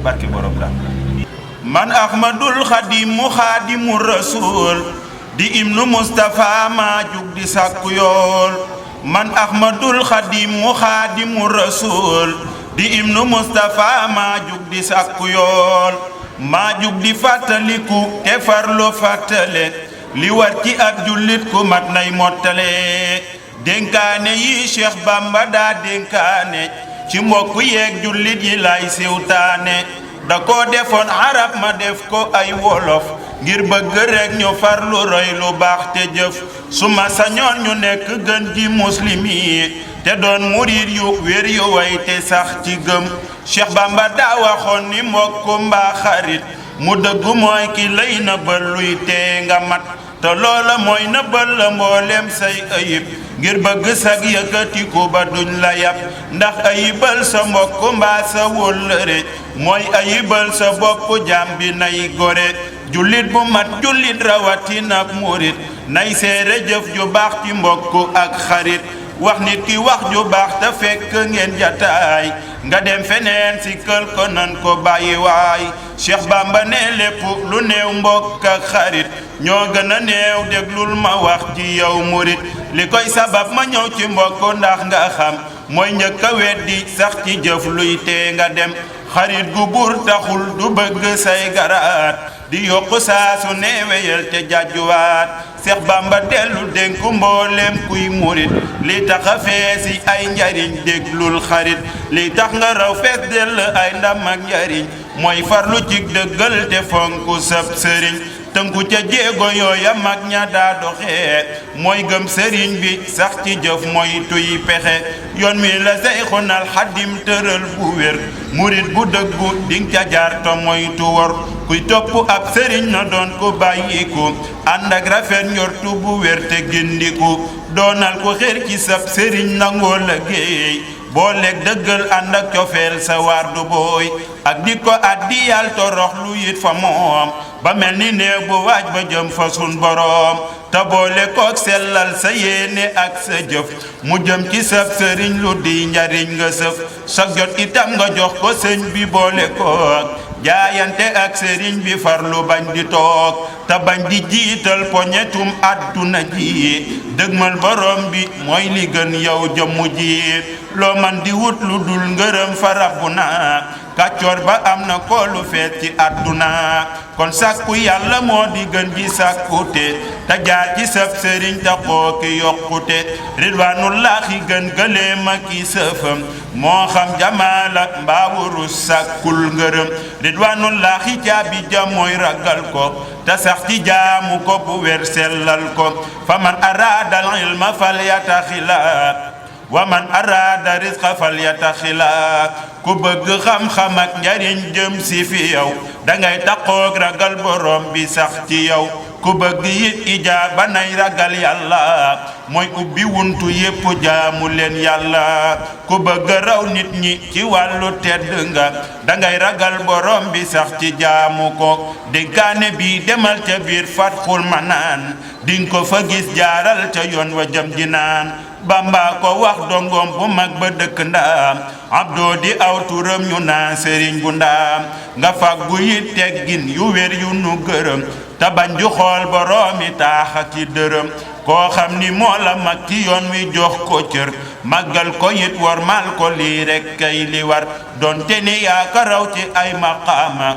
barke borom la man ahmadul xadim xaadimu rasul di ibnu mustafa ma jug di sàkku yool man ahmadul xadim xaadimu rasul di ibnu mustafa ma jug di sàkku yool ma jug di fàttaliku te farlo fàttale li war ci ab jullit ku mat nay mottale dénkaane yi Cheikh Bamba daa dénkaane ci mbokk yeeg jullit yi lay siwtaane da ko defoon arab ma def ko ay wolof ngir bëgg rek ñu farlu roy lu baax te jëf suma sañoon ñu nekk gën ji muslim yi te doon murid yu wér yu way te sax ci gëm Cheikh Bamba daa waxoon ni mbokk mbaa xarit mu dëggu mooy ki lay nëbbal luy tee nga mat te loola mooy nëbbal la mboolem say ayib ngir bëgg sag yëkkatiku ba duñ la yab ndax ayibal sa mbokk mbaa sa wóllëre mooy ayibal sa bopp jaam bi nay gore jullit bu mat jullit rawatina ak murit nay seere jëf ju baax ci mbokk ak xarit wax nit ki wax ju baax te fekk ngeen jataay nga dem feneen si kël ko nan ko bàyyi waay Cheikh Bamba ne lépp lu néew mbokk ak xarit ñoo gën a néew déglul ma wax ci yow murit li koy sabab ma ñëw ci mbokk ndax nga xam mooy njëkk a weddi sax ci jëf luy tee nga dem xarit gu buur taxul du bëgg say garaat di yokku saa su neeweyal te jàjjuwaat Seex Bamba dellu dénku mboolem kuy murit li tax a feesi ay njariñ déglul xarit li tax nga raw fees dell ay ndam ak njariñ mooy farlu ci dëggal te fonku sab sëriñ tënku ca jéego yooya mag ña daa doxee mooy gëm sëriñ bi sax ci jëf mooy tuy pexe yoon mi la Seyxunal Xadim tëral bu wér murit bu dëggu ding ca jaar to moytu wor kuy topp ab sëriñ na doon ko bàyyiku ànd ak rafet njortu bu wér te gindiku doonal ko xér ci sab sëriñ nangoo liggéey booleeg dëggal ànd ak cofeel sa waar du booy ak di ko addi yàlla torox lu yit fa moom ba mel ni néew bu waaj ba jëm fa sun boroom te boole kook sellal sa yéene ak sa jëf mu jëm ci sab sëriñ lu di njariñ nga sëf sa jot itam nga jox ko sëñ bi boole kook jaayante ak sëriñ bi farlu bañ di toog te bañ di jiital poñetum àdduna ji dëgmal borom bi mooy li gën yow jëmmu ji loo man di wut lu dul ngërëm fa rabbu na kàccoor ba am na ko lu feet ci àdduna kon sàkku yàlla moo di gën ji sàkkute te jaar ci sab sëriñ ta xooki yokkute ridwaanullaahi gën gëleem ak i sëfam moo xam jamaala mbaa wurus sàkkul ngërëm ridwaanullaahi caabi ja mooy ragal ko te sax ci jaamu ko bu wer sellal ko fa man araadal ilma fal yataxila wa man araada risqa fal yataxila ku bëgg xam-xam ak njariñ jëm si fi yow dangay taqoog ragal borom bi sax ci yow ku bëgg it ijaaba nay ragal yàlla mooy ubbi wuntu yépp jaamu leen yàlla ku bëgg raw nit ñi ci wàllu tedd nga dangay ragal borom bi sax ci jaamu ko dénkaane bi demal ca biir Fatxul Manaan dinga ko fa gis jaaral ca yoon wa jëm jinaan Bamba ko wax dongoom bu mag ba dëkk ndaam abdoo di aw turam ñu naan sëriñ bu ndaam nga fàggu yi teggin yu wér yu nu gërëm te bañ ju xool boroomi taax ak ci dërëm koo xam ni moo la mag ci yoon wi jox ko cër màggal ko it wormal ko lii rek kay li war doonte ni yaa ko raw ci ay maqaama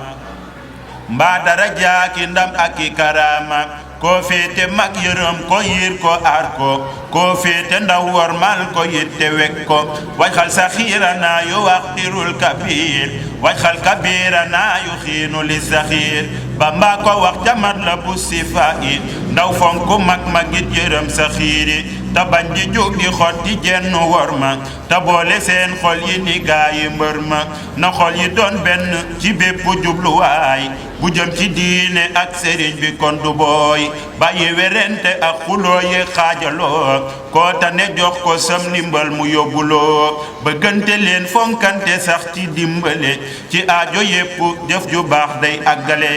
mbaa dara jaaki ndam ak i karaama koo féete mag yërëm ko yiir ko aar ko koo féete ndaw wormal ko yitte wek ko wajxal saxiirana yu waqtirul kabir wajxal kabirana yu xiinu li saxiir Bamba ko wax jamat la bu sifa it ndaw fonk mag magit yërëm saxiiri te bañ di jóg di xot di jenn wor ma te boole seen xol yi ni gaayi mbër ma na xol yi doon benn ci bépp jubluwaay bu jëm ci diine ak sëriñ bi kon du booy bàyyi werente ak xuloo yi xaajaloo koo tane jox ko sam ndimbal mu yóbbuloo bëggante leen fonkante sax ci dimbale ci aajo yépp jëf ju baax day àggale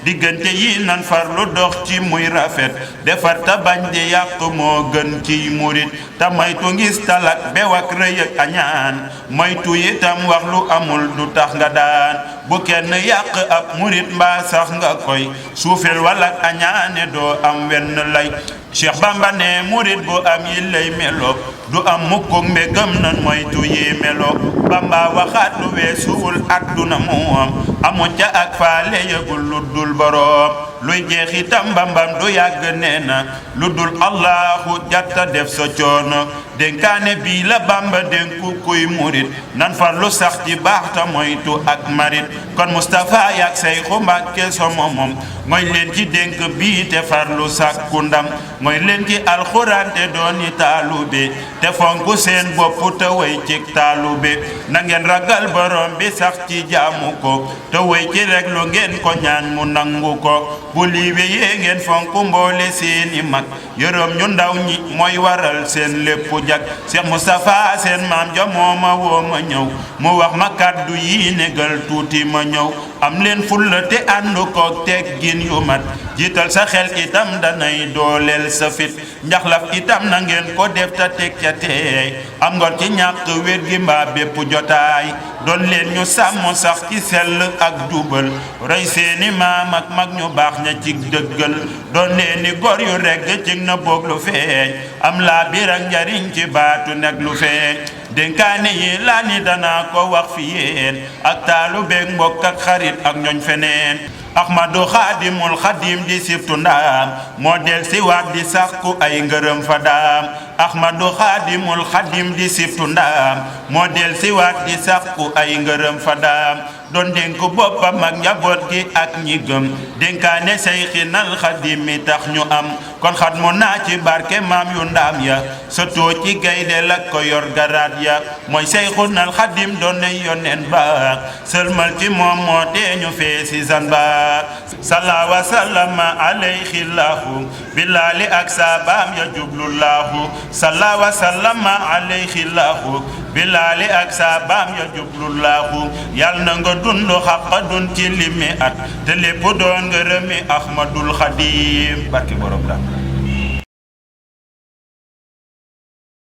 diggante yi nan farlu dox ci muy rafet defar ta bañ di yàq moo gën ci murit te moytu ngis talak bew ak rëy ak añaan moytu itam wax lu amul du tax nga daan bu kenn yàq ab murit mbaa sax nga koy suufel wala añaane doo am wenn lay Cheikh Bamba ne murit bu am yi lay melo du am mukkuk mbégam nan moytu yi melo Bamba waxaat lu weesuwul adduna moom amu ca ak faale yëgul lu dul boroom luy jeex itam Bambam du yàgg nee na lu dul Allahu jatta def sa coono dénkaane bii la Bamba dénku kuy murit nan farlu sax ci baax ta moytu ak marit kon Moustapha yak Seyxu Mbàkke sama moom mooy leen ci dénk bii te farlu sàkku ndam mooy leen ci alxuraan te dooni taalube te fonku seen bopp te way ci taalube na ngeen ragal borom bi sax ci jaamu ko te way ci rek lu ngeen ko ñaan mu nangu ko bu lii wéyee ngeen fonku mboole seeni mag yërëm ñu ndaw ñi mooy waral seen lépp jag Cheikh Moustapha seen maam ja mooma woo ma ñëw mu wax ma kàddu yi négal tuuti ma ñëw am leen fulla te ànd koog teggin yu mat jiital sa xel itam danay dooleel sa fit njaxlaf itam na ngeen ko def ta teg ca teey am ngor ci ñàkk wér gi mbaa bépp jotaay doon leen ñu sàmm sax ci sell ak jubal rey seeni maam ak mag ñu baax ña ci dëggal doon leen ni gor yu regg ci na boog lu feeñ am laa biir ak njariñ ci baatu nekk lu feeñ dénkaane yi laa ni danaa ko wax fi yéen ak taalu beeg mbokk ak xarit ak ñooñ feneen Ahmadu Xaadimul Xadim di siftu ndaam moo del si waat di sàkku ay ngërëm fa daam Ahmadu Xaadimul Xadim di siftu ndaam moo del si waat di sàkku ay ngërëm fa daam doon dénk boppam ak njaboot gi ak ñi gëm dénkaane Seyxinal Xadim mi tax ñu am kon xat mu naa ci barke maam yu ndaam ya sotoo ci gaynde la ko yor garaat ya mooy Seyxinal Xadim doon ne yoneen ba sëlmal ci moom moo tee ñu fee si zanba salla wa sallama alayhi llahu bilaali ak saabaam ya jublullahu salla wa sallama alayhi llahu bilaali ak saabaam ya jublullahu yal na nga dund xaqa dun ci limi at te lépp doon ngërëmi Ahmadul Xadim barke borom da